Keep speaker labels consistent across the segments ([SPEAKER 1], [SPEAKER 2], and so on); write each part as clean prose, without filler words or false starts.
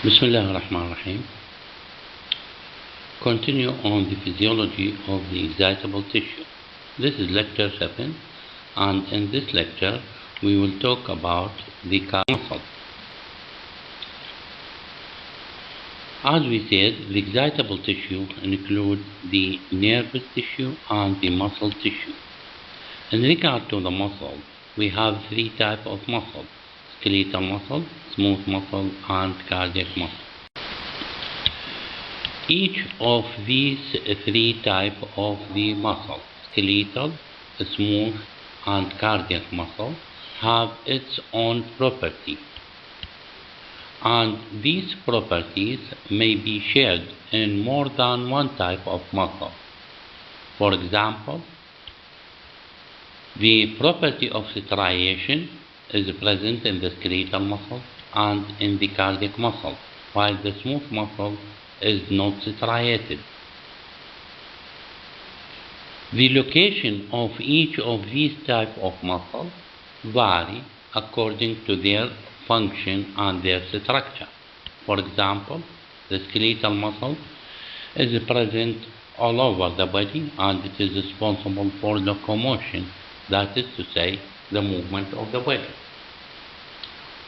[SPEAKER 1] Bismillah ar-Rahman ar-Rahim. Continue on the physiology of the excitable tissue. This is lecture 7, and in this lecture we will talk about the cardiac muscle. As we said, the excitable tissue include the nervous tissue and the muscle tissue. In regard to the muscle, we have three types of muscle: skeletal muscle, smooth muscle, and cardiac muscle. Each of these three types of the muscle, skeletal, smooth, and cardiac muscle, have its own property. And these properties may be shared in more than one type of muscle. For example, the property of striation is present in the skeletal muscle and in the cardiac muscle, while the smooth muscle is not striated. The location of each of these types of muscles vary according to their function and their structure. For example, the skeletal muscle is present all over the body and it is responsible for locomotion, that is to say, the movement of the body.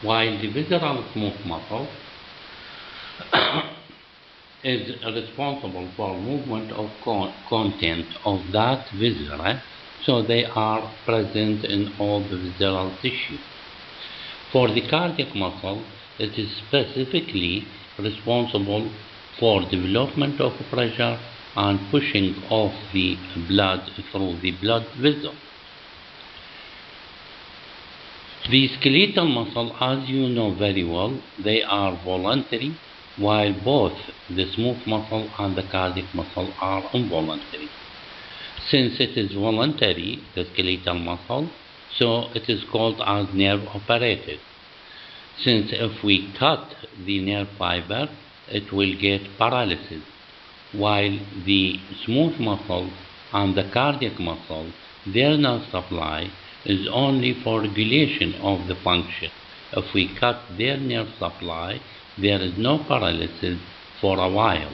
[SPEAKER 1] While the visceral smooth muscle is responsible for movement of content of that viscera, so they are present in all the visceral tissue. For the cardiac muscle, it is specifically responsible for development of pressure and pushing of the blood through the blood vessel. The skeletal muscle, as you know very well, they are voluntary, while both the smooth muscle and the cardiac muscle are involuntary. Since it is voluntary, the skeletal muscle, so it is called as nerve operated. Since if we cut the nerve fiber, it will get paralysis, while the smooth muscle and the cardiac muscle, their nerve supply is only for regulation of the function. If we cut their nerve supply, there is no paralysis for a while.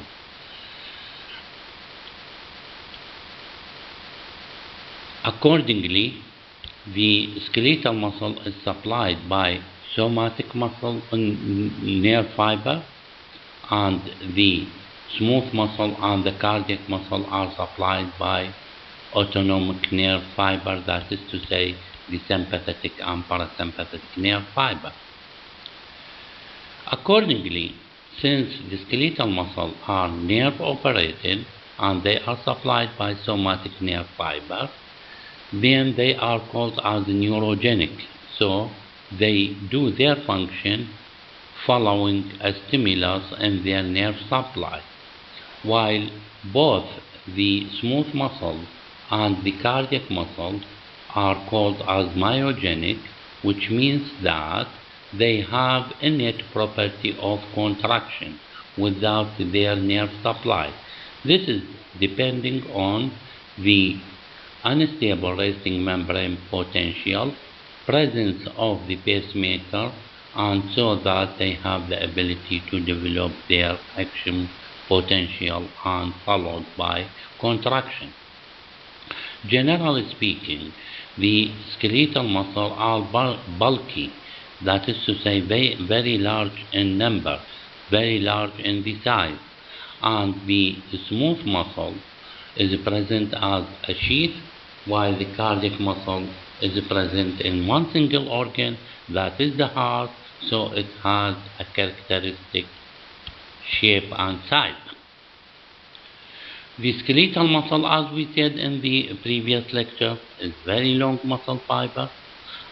[SPEAKER 1] Accordingly, the skeletal muscle is supplied by somatic muscle nerve fiber, and the smooth muscle and the cardiac muscle are supplied by autonomic nerve fiber, that is to say, the sympathetic and parasympathetic nerve fiber. Accordingly, since the skeletal muscle are nerve operated and they are supplied by somatic nerve fiber, then they are called as neurogenic. So they do their function following a stimulus in their nerve supply, while both the smooth muscle and the cardiac muscle are called as myogenic, which means that they have innate property of contraction without their nerve supply. This is depending on the unstable resting membrane potential, presence of the pacemaker, and so that they have the ability to develop their action potential and followed by contraction. Generally speaking, the skeletal muscles are bulky, that is to say, very large in number, very large in the size, and the smooth muscle is present as a sheath, while the cardiac muscle is present in one single organ, that is the heart, so it has a characteristic shape and size. The skeletal muscle, as we said in the previous lecture, is very long muscle fiber,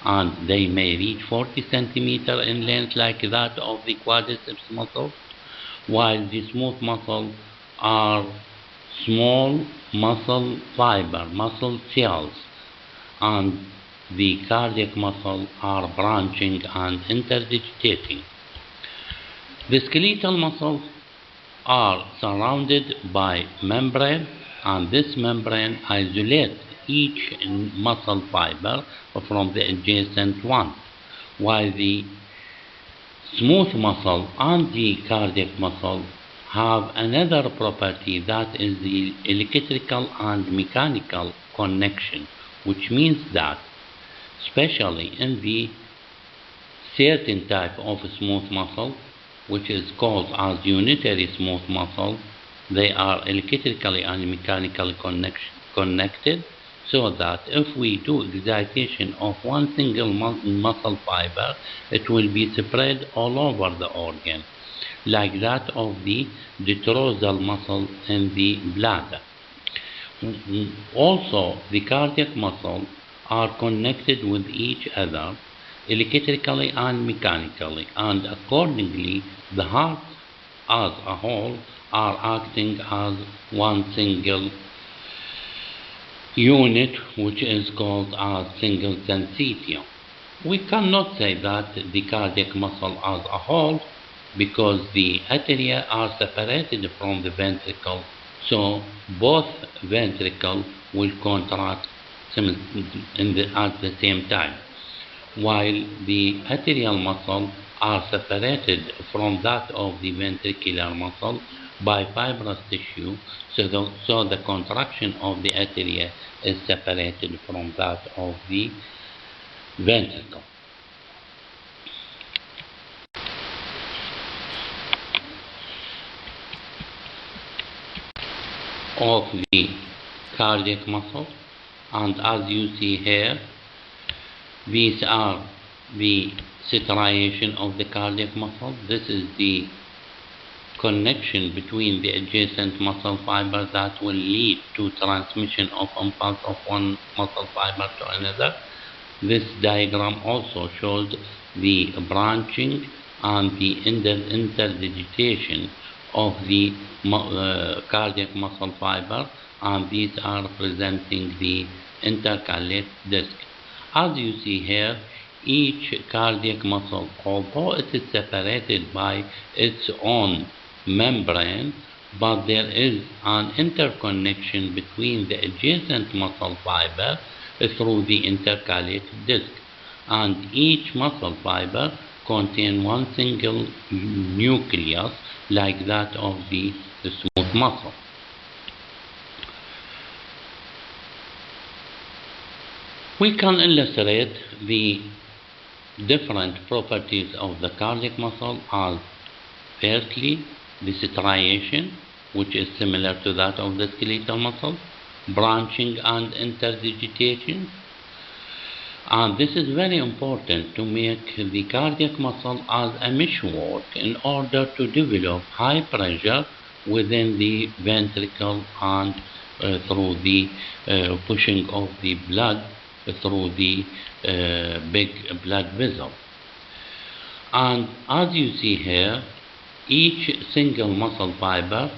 [SPEAKER 1] and they may reach 40 centimeters in length like that of the quadriceps muscle, while the smooth muscle are small muscle fiber, muscle cells, and the cardiac muscle are branching and interdigitating. The skeletal muscles are surrounded by membrane, and this membrane isolates each muscle fiber from the adjacent one, while the Smooth muscle and the cardiac muscle have another property, that is the electrical and mechanical connection, which means that especially in the certain type of smooth muscle, which is called as unitary smooth muscle, they are electrically and mechanically connected, so that if we do excitation of one single muscle fiber, it will be spread all over the organ, like that of the detrosal muscle in the bladder. Also, the cardiac muscles are connected with each other electrically and mechanically, and accordingly, the heart as a whole are acting as one single unit, which is called as single syncytium. We cannot say that the cardiac muscle as a whole, because the atria are separated from the ventricle, so both ventricles will contract at the same time, while the arterial muscle are separated from that of the ventricular muscle by fibrous tissue, so the contraction of the atria is separated from that of the ventricle. Of the cardiac muscle, and as you see here, these are the striation of the cardiac muscle. This is the connection between the adjacent muscle fibers that will lead to transmission of impulse of one muscle fiber to another. This diagram also shows the branching and the interdigitation of the cardiac muscle fiber, and these are representing the intercalate disc. As you see here, each cardiac muscle, although it is separated by its own membrane, but there is an interconnection between the adjacent muscle fiber through the intercalate disc, and each muscle fiber contains one single nucleus like that of the smooth muscle. We can illustrate the different properties of the cardiac muscle as, firstly, the striation, which is similar to that of the skeletal muscle, branching and interdigitation. And this is very important to make the cardiac muscle as a meshwork in order to develop high pressure within the ventricle and through the pushing of the blood through the big blood vessel. And as you see here, each single muscle fiber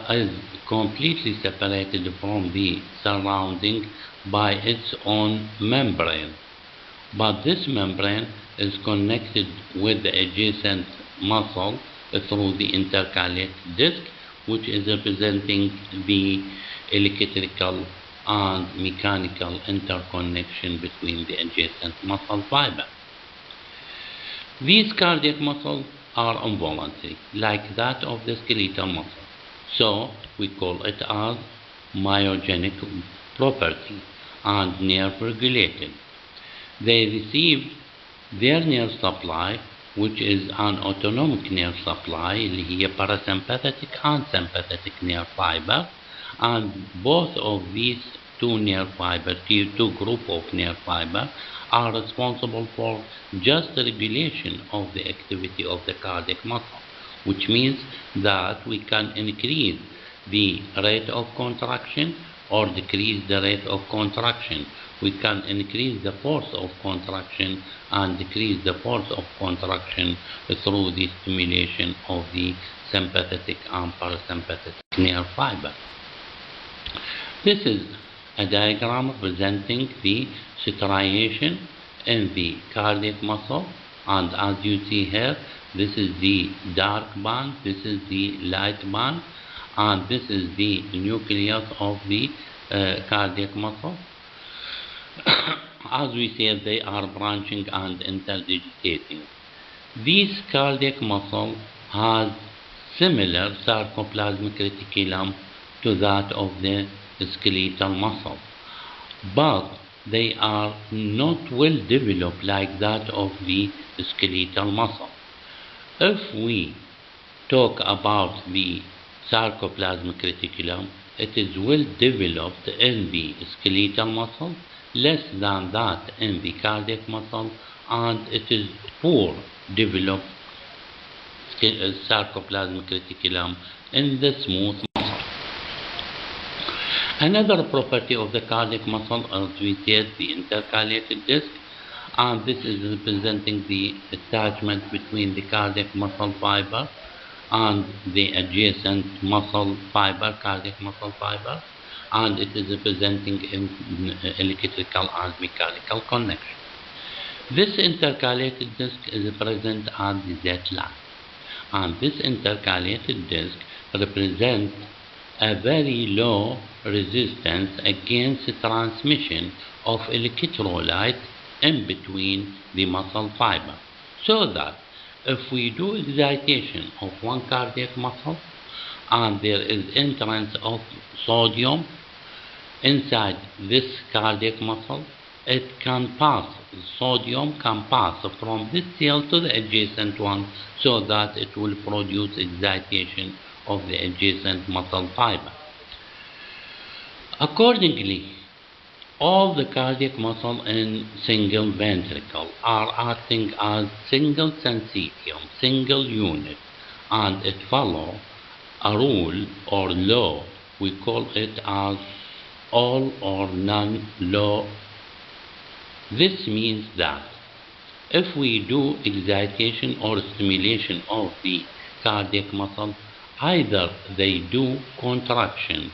[SPEAKER 1] is completely separated from the surrounding by its own membrane, but this membrane is connected with the adjacent muscle through the intercalate disc, which is representing the electrical and mechanical interconnection between the adjacent muscle fiber. These cardiac muscles are involuntary, like that of the skeletal muscle, so we call it as myogenic property and nerve regulated. They receive their nerve supply, which is an autonomic nerve supply, اللي هي parasympathetic and sympathetic nerve fiber, and both of these two nerve fibers, two group of nerve fiber, are responsible for just the regulation of the activity of the cardiac muscle, which means that we can increase the rate of contraction or decrease the rate of contraction. We can increase the force of contraction and decrease the force of contraction through the stimulation of the sympathetic and parasympathetic nerve fiber. This is a diagram representing the striation in the cardiac muscle, and as you see here, this is the dark band, this is the light band, and this is the nucleus of the cardiac muscle. As we said, they are branching and interdigitating. This cardiac muscle has similar sarcoplasmic reticulum to that of the skeletal muscle, but they are not well developed like that of the skeletal muscle. If we talk about the sarcoplasmic reticulum, it is well developed in the skeletal muscle, less than that in the cardiac muscle, and it is poor developed sarcoplasmic reticulum in the smooth muscle. Another property of the cardiac muscle, as we said, the intercalated disc, and this is representing the attachment between the cardiac muscle fiber and the adjacent muscle fiber, cardiac muscle fiber, and it is representing in electrical and mechanical connection. This intercalated disc is present at the Z line, and this intercalated disc represents a very low resistance against transmission of electrolyte in between the muscle fiber, so that if we do excitation of one cardiac muscle and there is entrance of sodium inside this cardiac muscle, sodium can pass from this cell to the adjacent one, so that it will produce excitation of the adjacent muscle fiber. Accordingly, all the cardiac muscle in single ventricle are acting as single syncytium, single unit, and it follows a rule or law. We call it as all or none law. This means that if we do excitation or stimulation of the cardiac muscle, either they do contraction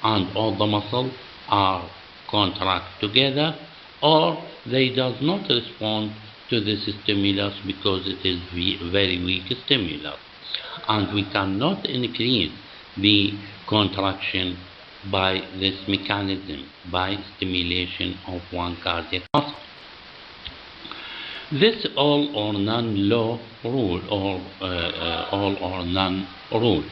[SPEAKER 1] and all the muscles are contract together, or they does not respond to this stimulus because it is very weak stimulus, and we cannot increase the contraction by this mechanism, by stimulation of one cardiac muscle. This all or none law rule, or all or none rule,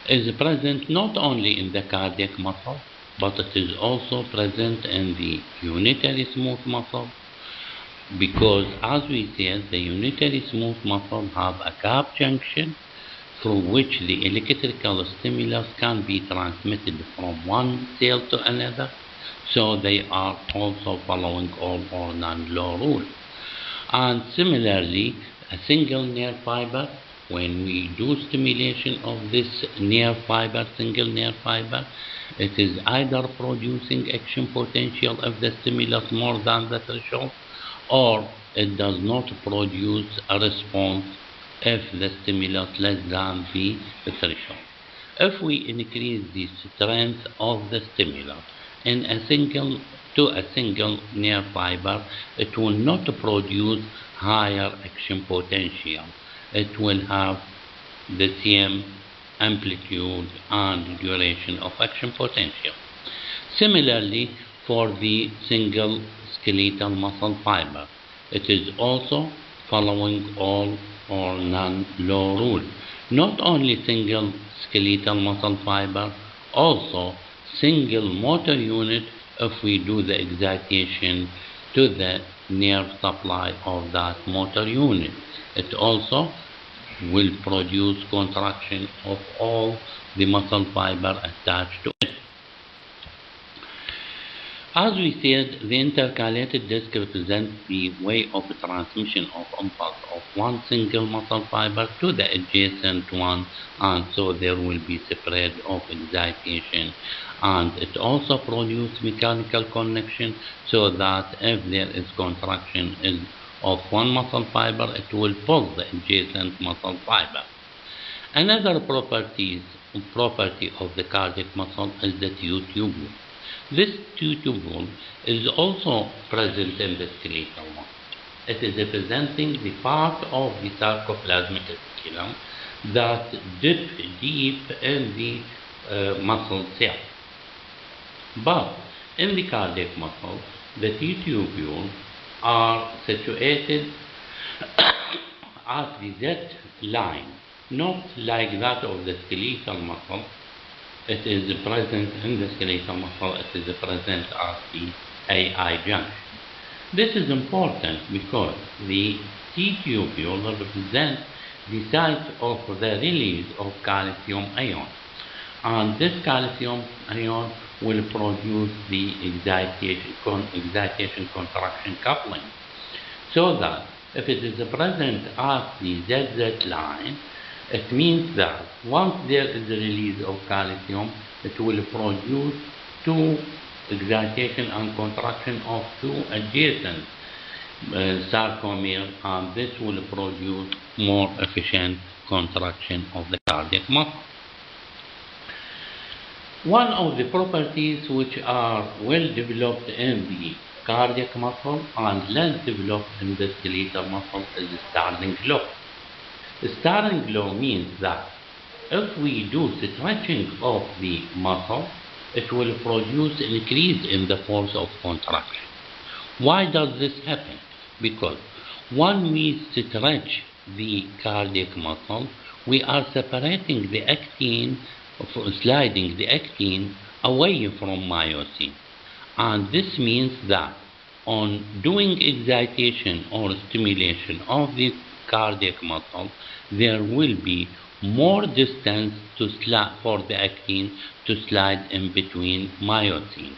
[SPEAKER 1] is present not only in the cardiac muscle, but it is also present in the unitary smooth muscle, because as we said, the unitary smooth muscle have a gap junction through which the electrical stimulus can be transmitted from one cell to another, so they are also following all or none law rule. And similarly, a single nerve fiber, when we do stimulation of this nerve fiber, single nerve fiber, it is either producing action potential if the stimulus more than the threshold, or it does not produce a response if the stimulus less than the threshold. If we increase the strength of the stimulus in a single nerve fiber, it will not produce higher action potential. It will have the same amplitude and duration of action potential. Similarly, for the single skeletal muscle fiber, it is also following all or none law rule. Not only single skeletal muscle fiber, also single motor unit if we do the excitation to the nerve supply of that motor unit. It also will produce contraction of all the muscle fiber attached to it. As we said, the intercalated disc represents the way of transmission of impulse of one single muscle fiber to the adjacent one, and so there will be spread of excitation, and it also produces mechanical connection, so that if there is contraction of one muscle fiber, it will pull the adjacent muscle fiber. Another property of the cardiac muscle is the tubule. This tubule is also present in the skeletal muscle. It is representing the part of the sarcoplasmic reticulum that dip deep in the muscle cell. But in the cardiac muscle, the T-tubules are situated at the Z line, not like that of the skeletal muscle. It is present in the skeletal muscle, it is present at the AI junction. This is important because the T-tubule represents the site of the release of calcium ion, and this calcium ion will produce the excitation contraction coupling, so that if it is present at the ZZ line, it means that once there is a release of calcium, it will produce two excitation and contraction of two adjacent sarcomere, and this will produce more efficient contraction of the cardiac muscle. One of the properties which are well developed in the cardiac muscle and less developed in the skeletal muscle is Starling law. Starling law means that if we do stretching of the muscle, it will produce an increase in the force of contraction. Why does this happen? Because when we stretch the cardiac muscle, we are separating the actin, sliding the actin away from myosin. And this means that on doing excitation or stimulation of the cardiac muscle, there will be more distance for the actin to slide in between myosin,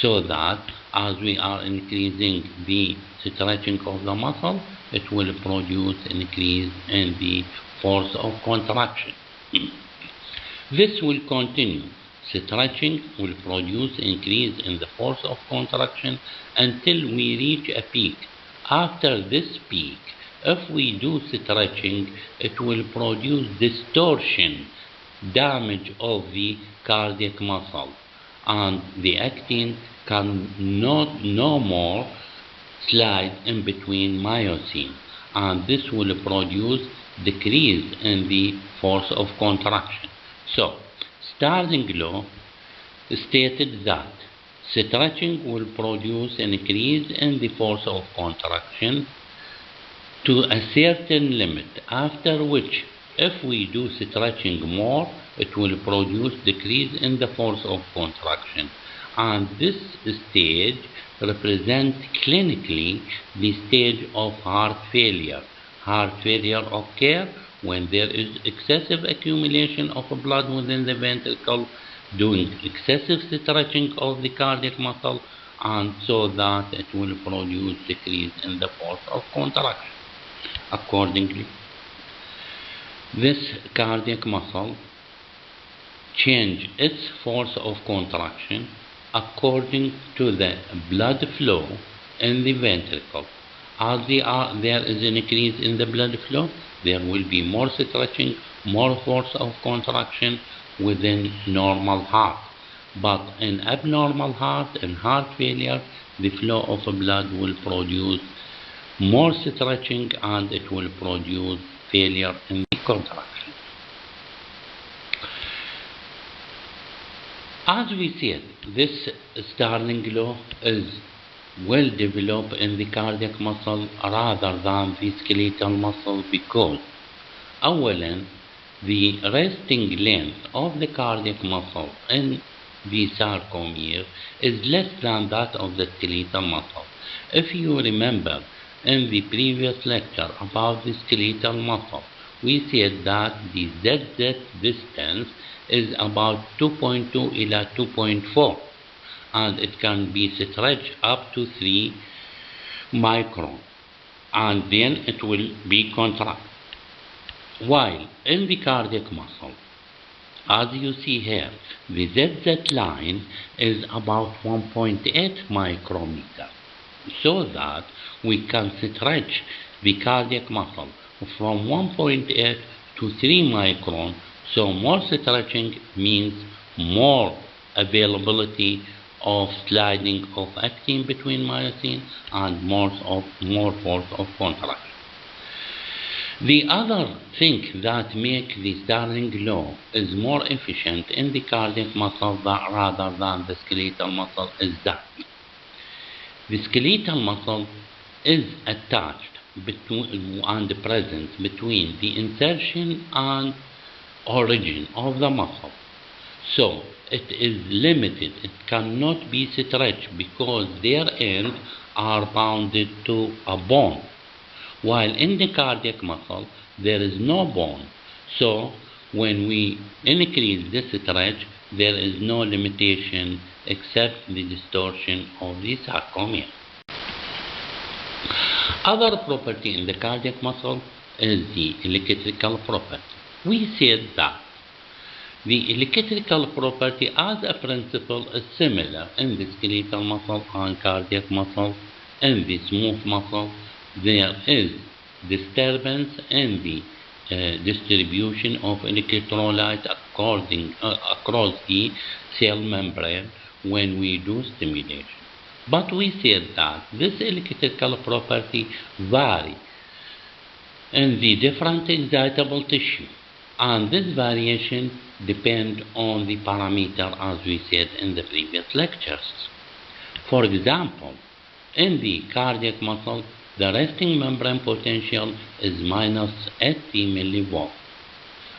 [SPEAKER 1] so that as we are increasing the stretching of the muscle, it will produce an increase in the force of contraction. This will continue. Stretching will produce increase in the force of contraction until we reach a peak. After this peak, if we do stretching, it will produce distortion, damage of the cardiac muscle, and the actin can no more slide in between myosin, and this will produce decrease in the force of contraction. So, Starling law stated that stretching will produce an increase in the force of contraction to a certain limit, after which, if we do stretching more, it will produce decrease in the force of contraction. And this stage represents clinically the stage of heart failure. Heart failure occurs when there is excessive accumulation of blood within the ventricle, doing excessive stretching of the cardiac muscle, and so that it will produce decrease in the force of contraction. Accordingly, this cardiac muscle change its force of contraction according to the blood flow in the ventricle. As there is an increase in the blood flow, there will be more stretching, more force of contraction within normal heart. But in abnormal heart and heart failure, the flow of blood will produce more stretching and it will produce failure in the contraction. As we said, this Starling law is well developed in the cardiac muscle rather than the skeletal muscle because, أولا, the resting length of the cardiac muscle in the sarcomere is less than that of the skeletal muscle. If you remember in the previous lecture about the skeletal muscle, we said that the ZZ distance is about 2.2 ila 2.4, and it can be stretched up to 3 micron, and then it will be contracted. While in the cardiac muscle, as you see here, the ZZ line is about 1.8 micrometer, so that we can stretch the cardiac muscle from 1.8 to 3 micron. So more stretching means more availability of sliding of actin between myosin and more force of contraction. The other thing that makes the Starling law is more efficient in the cardiac muscle rather than the skeletal muscle is that the skeletal muscle is attached presence between the insertion and origin of the muscle. So it is limited. It cannot be stretched because their ends are bounded to a bone. While in the cardiac muscle, there is no bone. So when we increase this stretch, there is no limitation except the distortion of the sarcomere. Other property in the cardiac muscle is the electrical property. We said that the electrical property as a principle is similar in the skeletal muscle and cardiac muscle. In the smooth muscle, there is disturbance in the distribution of electrolytes across the cell membrane when we do stimulation. But we said that this electrical property varies in the different excitable tissue, and this variation depends on the parameter as we said in the previous lectures. For example, in the cardiac muscle, the resting membrane potential is minus 80 millivolts.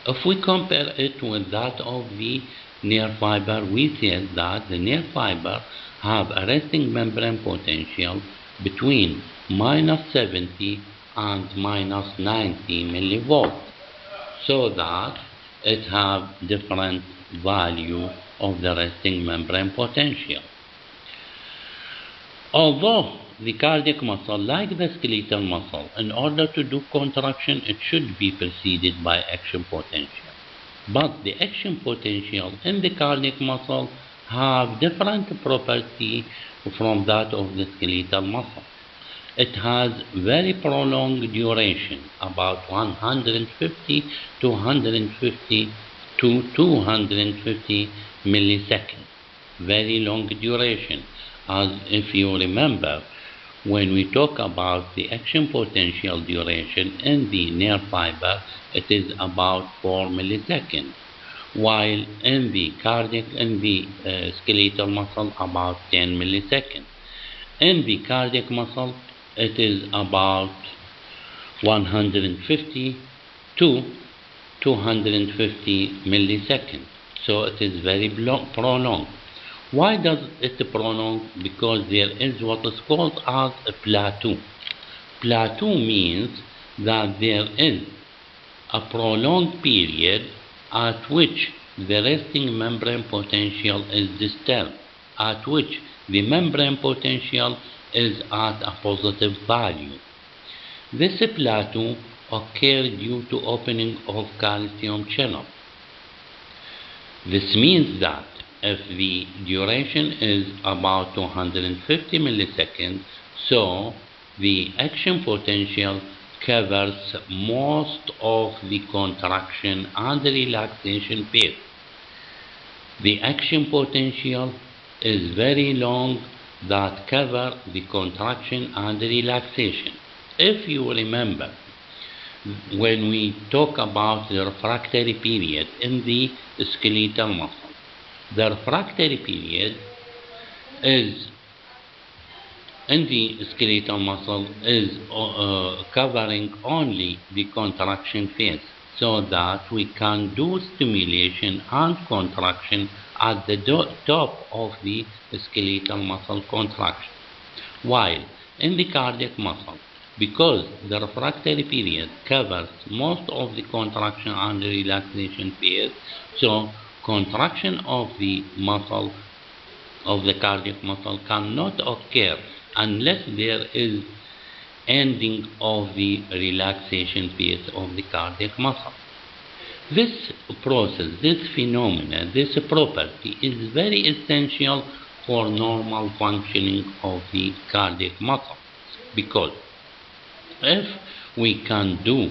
[SPEAKER 1] If we compare it with that of the nerve fiber, we said that the nerve fiber have a resting membrane potential between minus 70 and minus 90 millivolts, so that it have different value of the resting membrane potential. Although the cardiac muscle, like the skeletal muscle, in order to do contraction, it should be preceded by action potential. But the action potential in the cardiac muscle have different property from that of the skeletal muscle. It has very prolonged duration, about 150 to 150 to 250 milliseconds. Very long duration. As if you remember, when we talk about the action potential duration in the nerve fiber, it is about 4 milliseconds, while in the skeletal muscle about 10 milliseconds. In the cardiac muscle, it is about 150 to 250 milliseconds. So it is very prolonged. Why does it prolong? Because there is what is called as a plateau. Plateau means that there is a prolonged period at which the resting membrane potential is disturbed, at which the membrane potential is at a positive value. This plateau occurs due to opening of calcium channel. This means that if the duration is about 250 milliseconds, so the action potential covers most of the contraction and the relaxation phase. The action potential is very long that cover the contraction and the relaxation. If you remember, when we talk about the refractory period in the skeletal muscle, the refractory period is in the skeletal muscle is covering only the contraction phase, so that we can do stimulation and contraction at the top of the skeletal muscle contraction. While in the cardiac muscle, because the refractory period covers most of the contraction and the relaxation phase, so contraction of the muscle, of the cardiac muscle, cannot occur unless there is ending of the relaxation phase of the cardiac muscle. This process, this phenomena, this property is very essential for normal functioning of the cardiac muscle, because if we can do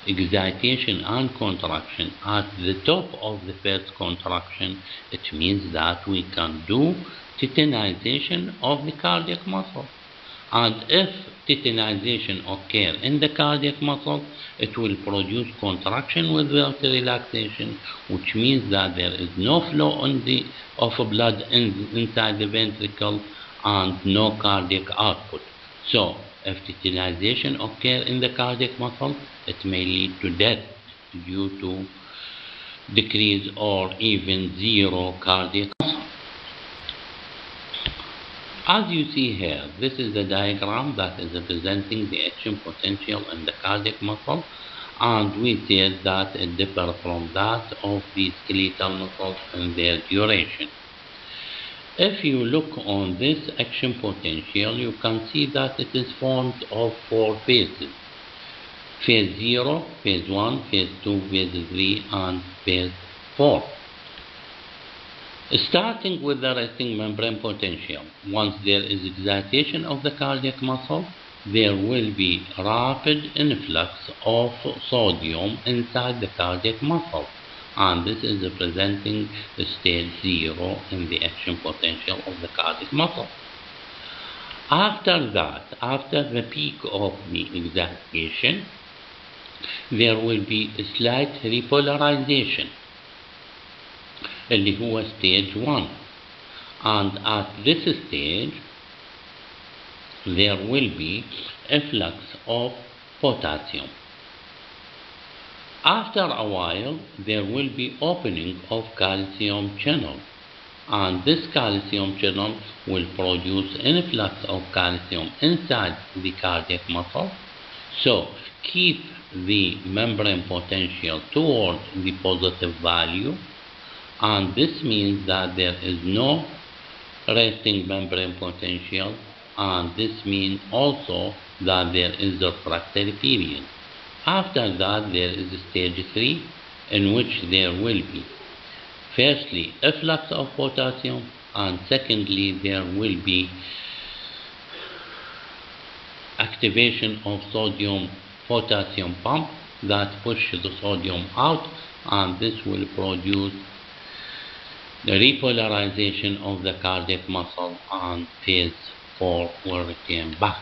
[SPEAKER 1] excitation and contraction at the top of the first contraction, it means that we can do titillation of the cardiac muscle. And if titillation occurs in the cardiac muscle, it will produce contraction without relaxation, which means that there is no flow of blood inside the ventricle and no cardiac output. So If titillization occurs in the cardiac muscle, it may lead to death due to decrease or even zero cardiac muscle. As you see here, this is a diagram that is representing the action potential in the cardiac muscle, and we said that it differs from that of the skeletal muscles in their duration. If you look on this action potential, you can see that it is formed of 4 phases. Phase 0, phase 1, phase 2, phase 3, and phase 4. Starting with the resting membrane potential, once there is excitation of the cardiac muscle, there will be rapid influx of sodium inside the cardiac muscle, and this is representing stage 0 in the action potential of the cardiac muscle. After that, after the peak of the excitation, there will be a slight repolarization اللي هو stage 1, and at this stage there will be efflux of potassium. After a while there will be opening of calcium channel, and this calcium channel will produce influx of calcium inside the cardiac muscle, so keep the membrane potential toward the positive value, and this means that there is no resting membrane potential, and this means also that there is a refractory period. After that there is stage 3, in which there will be firstly efflux of potassium, and secondly there will be activation of sodium potassium pump that pushes the sodium out, and this will produce the repolarization of the cardiac muscle, and phase 4 will return back.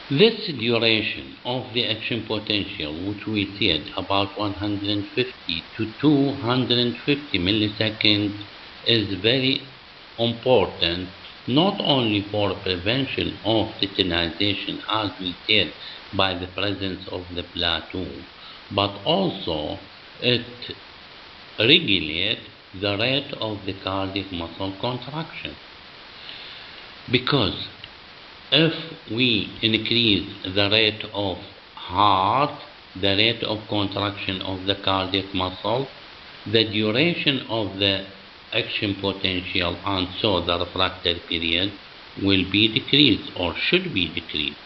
[SPEAKER 1] This duration of the action potential, which we said about 150 to 250 milliseconds, is very important, not only for prevention of titillization, as we said, by the presence of the plateau, but also it regulate the rate of the cardiac muscle contraction. Because if we increase the rate of heart, the rate of contraction of the cardiac muscle, the duration of the action potential, and so the refractory period, will be decreased or should be decreased.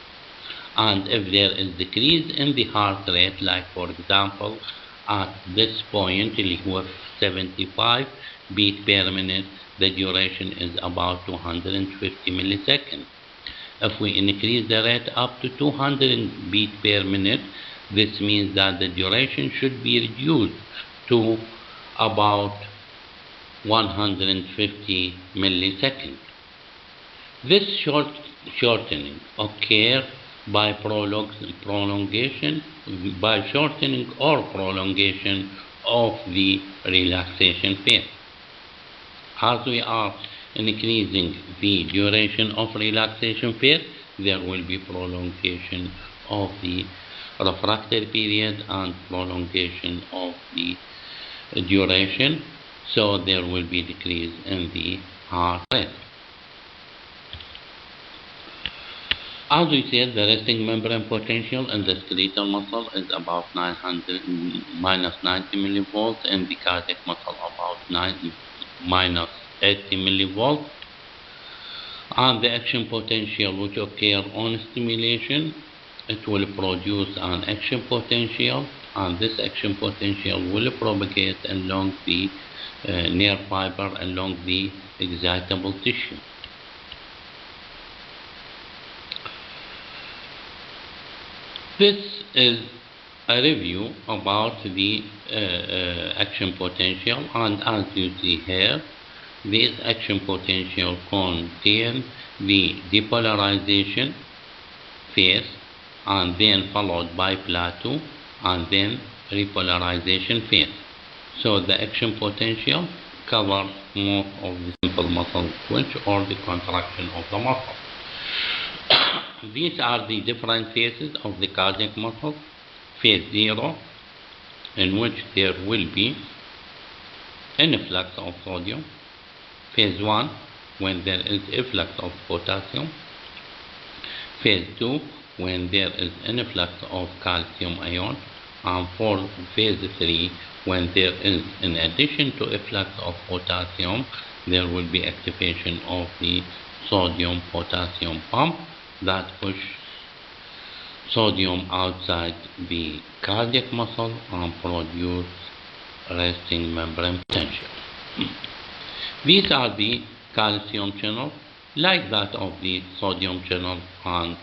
[SPEAKER 1] And if there is decrease in the heart rate, like for example at this point اللي هو 75 beat per minute, the duration is about 250 milliseconds. If we increase the rate up to 200 beat per minute, this means that the duration should be reduced to about 150 milliseconds. This shortening occurs by prolongation, by shortening or prolongation of the relaxation phase. As we are increasing the duration of relaxation phase, there will be prolongation of the refractory period and prolongation of the duration, so there will be decrease in the heart rate. As we said, the resting membrane potential in the skeletal muscle is about minus 90 millivolts, and the cardiac muscle about minus 80 millivolts. And the action potential which occurs on stimulation, it will produce an action potential, and this action potential will propagate along the nerve fiber, along the excitable tissue. This is a review about the action potential, and as you see here, this action potential contains the depolarization phase, and then followed by plateau, and then repolarization phase. So the action potential covers most of the simple muscle twitch or the contraction of the muscle. These are the different phases of the cardiac muscle. Phase 0, in which there will be influx of sodium. Phase 1, when there is influx of potassium. Phase 2, when there is influx of calcium ion. And for phase 3, when there is, in addition to influx of potassium, there will be activation of the sodium-potassium pump that push sodium outside the cardiac muscle and produce resting membrane potential. These are the calcium channels, like that of the sodium channel and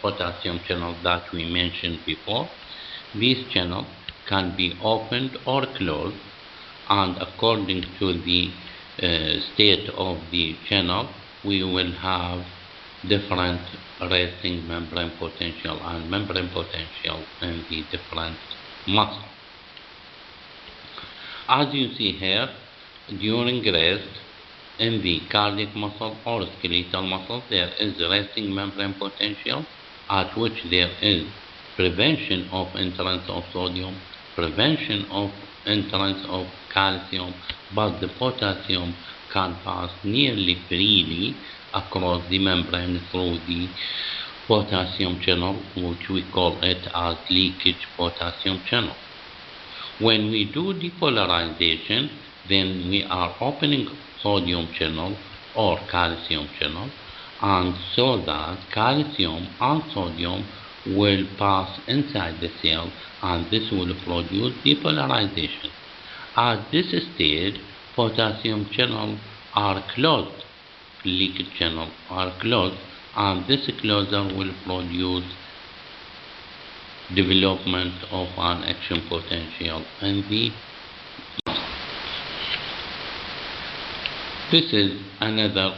[SPEAKER 1] potassium channel that we mentioned before. These channels can be opened or closed, and according to the state of the channel, we will have different resting membrane potential and membrane potential in the different muscles. As you see here, during rest in the cardiac muscle or skeletal muscle, there is resting membrane potential at which there is prevention of entrance of sodium, prevention of entrance of calcium, but the potassium can pass nearly freely across the membrane through the potassium channel, which we call it as leakage potassium channel. When we do depolarization, then we are opening sodium channel or calcium channel, and so that calcium and sodium will pass inside the cell, and this will produce depolarization. At this stage, potassium channels are closed, leakage channels are closed, and this closure will produce development of an action potential in the muscle. This is another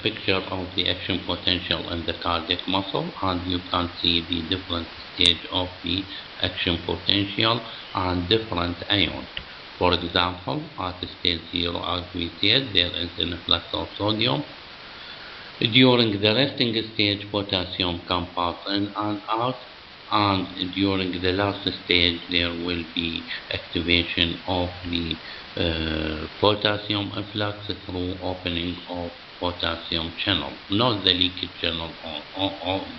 [SPEAKER 1] picture of the action potential in the cardiac muscle, and you can see the different stage of the action potential and different ions. For example, at stage 0, as we said, there is an influx of sodium. During the resting stage, potassium can pass in and out, and during the last stage, there will be activation of the potassium influx through opening of potassium channel, not the leakage channel,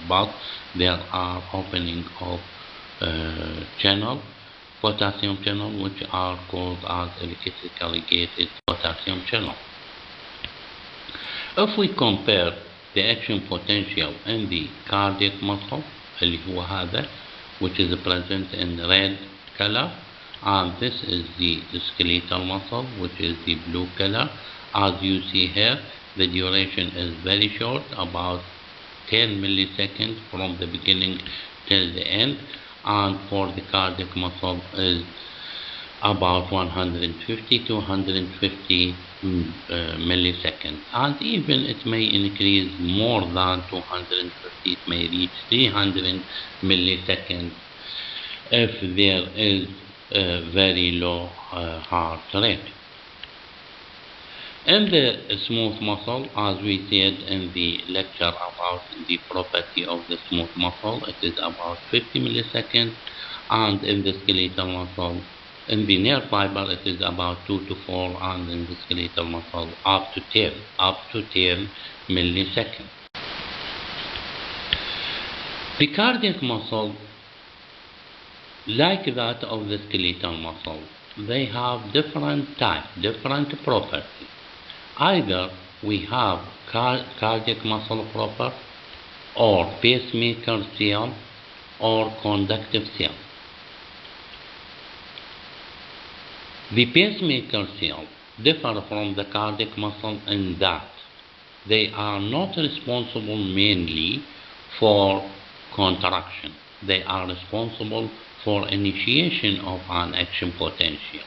[SPEAKER 1] but there are opening of channel, potassium channel, which are called as electrically gated potassium channel. If we compare the action potential in the cardiac muscle, اللي هو هذا, which is present in red color, and this is the skeletal muscle, which is the blue color. As you see here, the duration is very short, about 10 milliseconds from the beginning till the end, and for the cardiac muscle is about 150 to 150 milliseconds, and even it may increase more than 250, it may reach 300 milliseconds if there is a very low heart rate. In the smooth muscle, as we said in the lecture about the property of the smooth muscle, it is about 50 milliseconds, and in the skeletal muscle, in the nerve fiber, it is about 2 to 4, and in the skeletal muscle, up to 10 milliseconds. The cardiac muscle, like that of the skeletal muscle, they have different types, different properties. Either we have cardiac muscle proper, or pacemaker cell, or conductive cell. The pacemaker cells differ from the cardiac muscle in that they are not responsible mainly for contraction. They are responsible for initiation of an action potential,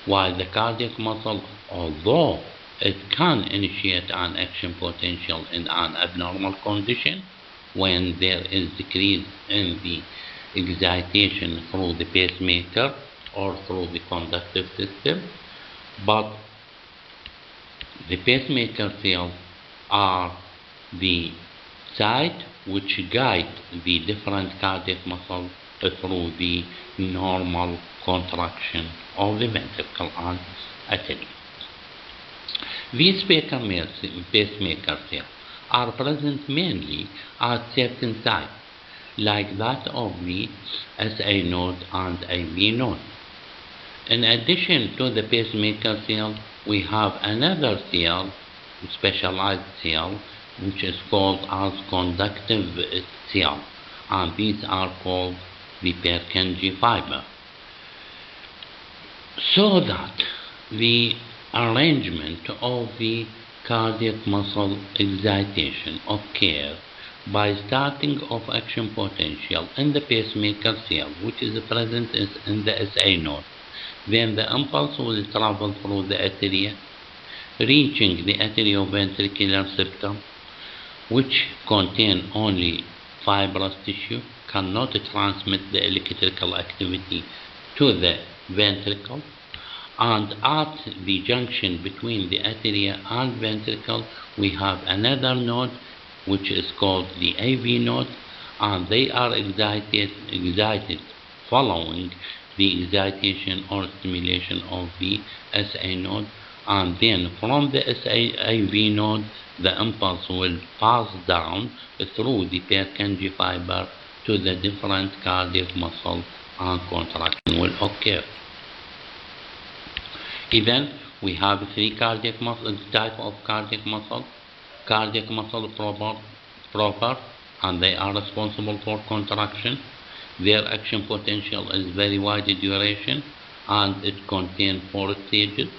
[SPEAKER 1] while the cardiac muscle, although it can initiate an action potential in an abnormal condition when there is decrease in the excitation through the pacemaker or through the conductive system, but the pacemaker cells are the site which guide the different cardiac muscles through the normal contraction of the ventricle and artery. These pacemaker cells are present mainly at certain sites, like that of the SA node and AV node. In addition to the pacemaker cell, we have another cell, specialized cell, which is called as conductive cell, and these are called the Purkinje fiber. So that the arrangement of the cardiac muscle excitation occurs by starting of action potential in the pacemaker cell, which is present in the SA node. Then the impulse will travel through the atria, reaching the atrioventricular septum, which contain only fibrous tissue, cannot transmit the electrical activity to the ventricle, and at the junction between the atria and ventricle we have another node which is called the AV node, and they are excited following the excitation or stimulation of the SA node, and then from the AV node the impulse will pass down through the Purkinje fiber to the different cardiac muscle and contraction will occur. Even we have three type of cardiac muscle. Cardiac muscle proper, and they are responsible for contraction. Their action potential is very wide duration, and it contains 4 stages.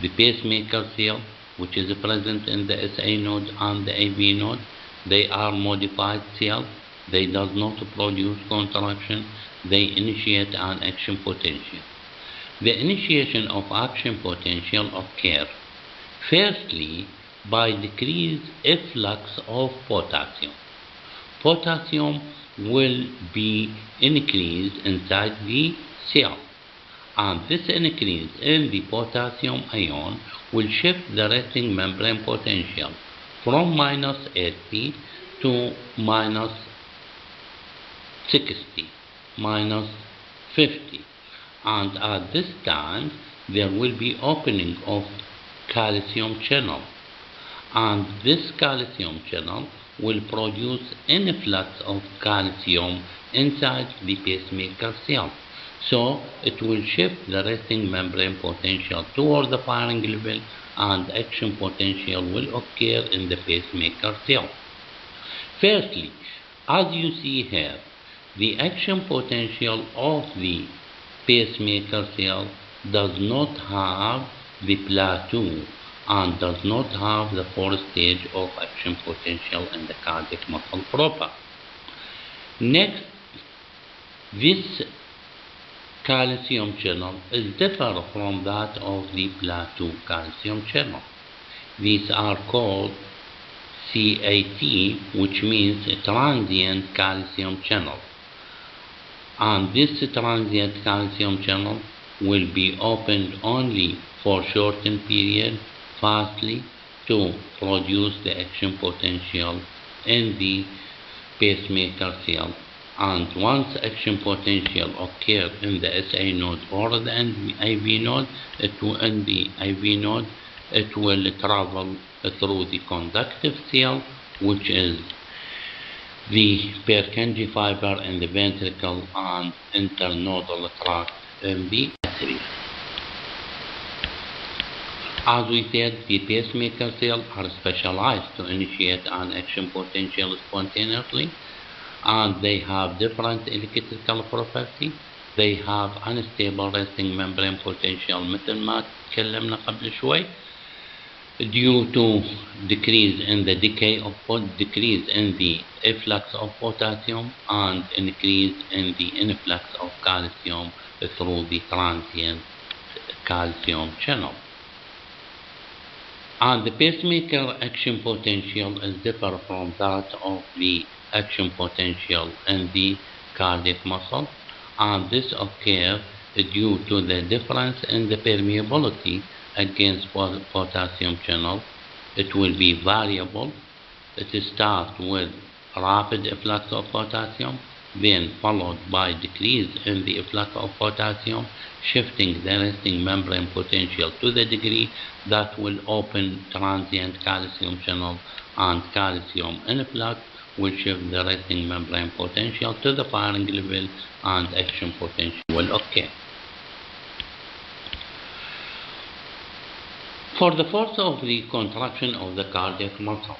[SPEAKER 1] The pacemaker cell, which is present in the SA node and the AV node, they are modified cells. They does not produce contraction. They initiate an action potential. The initiation of action potential occurs firstly by decreased efflux of potassium. Potassium will be increased inside the cell, and this increase in the potassium ion will shift the resting membrane potential from -80 to -60, -50, and at this time there will be opening of calcium channel, and this calcium channel will produce influx of calcium inside the pacemaker cell. So it will shift the resting membrane potential toward the firing level, and action potential will occur in the pacemaker cell. Firstly, as you see here, the action potential of the pacemaker cell does not have the plateau and does not have the 4th stage of action potential in the cardiac muscle proper. Next, this calcium channel is different from that of the plateau calcium channel. These are called CAT, which means transient calcium channel. And this transient calcium channel will be opened only for shortened period, fastly, to produce the action potential in the pacemaker cell. And once action potential occurs in the SA node or the AV node, it will travel through the conductive cell, which is the Purkinje fiber in the ventricle and internodal tract in the atria. As we said, the pacemaker cells are specialized to initiate an action potential spontaneously, and they have different electrical properties. They have unstable resting membrane potential مثل ما تكلمنا قبل شوي, due to decrease in the efflux of potassium and increase in the influx of calcium through the transient calcium channel. And the pacemaker action potential is different from that of the action potential in the cardiac muscle, and this occurs due to the difference in the permeability against potassium channel. It will be variable it starts with rapid efflux of potassium, then followed by decrease in the efflux of potassium, shifting the resting membrane potential to the degree that will open transient calcium channel, and calcium influx will shift the resting membrane potential to the firing level, and action potential will occur. For the force of the contraction of the cardiac muscle,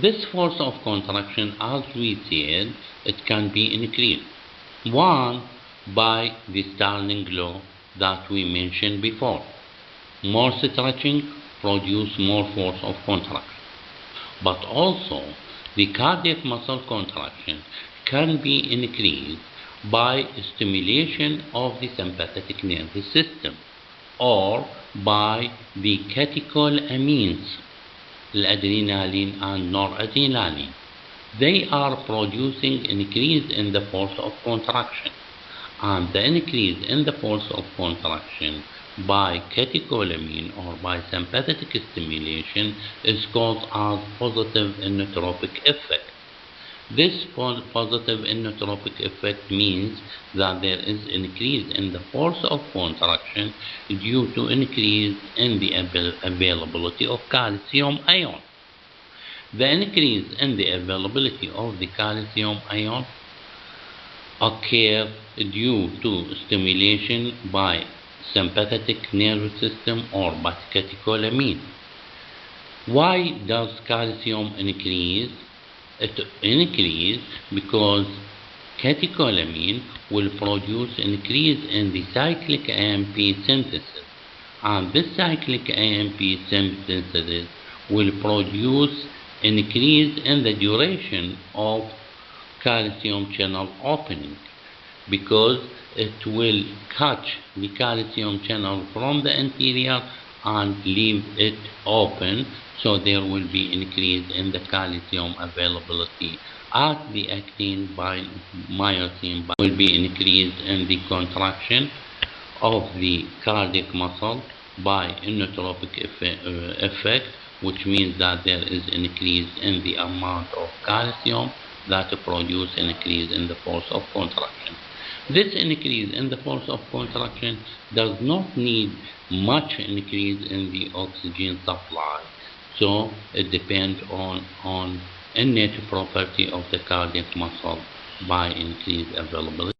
[SPEAKER 1] this force of contraction, as we said, it can be increased. One, by the Starling law that we mentioned before. More stretching produces more force of contraction. But also, the cardiac muscle contraction can be increased by stimulation of the sympathetic nervous system or by the catecholamines, adrenaline and noradrenaline. They are producing increase in the force of contraction, and the increase in the force of contraction by catecholamine or by sympathetic stimulation is called as positive inotropic effect. This positive inotropic effect means that there is increase in the force of contraction due to increase in the availability of calcium ion. The increase in the availability of the calcium ion occurs due to stimulation by sympathetic nervous system or by catecholamine. Why does calcium increase? It increases because catecholamine will produce increase in the cyclic AMP synthesis, and this cyclic AMP synthesis will produce increase in the duration of calcium channel opening, because it will catch the calcium channel from the anterior and leave it open, so there will be increase in the calcium availability at the actin by myosin, will be increased in the contraction of the cardiac muscle by inotropic effect, which means that there is increase in the amount of calcium that produce an increase in the force of contraction. This increase in the force of contraction does not need much increase in the oxygen supply, so it depends on innate property of the cardiac muscle by increased availability.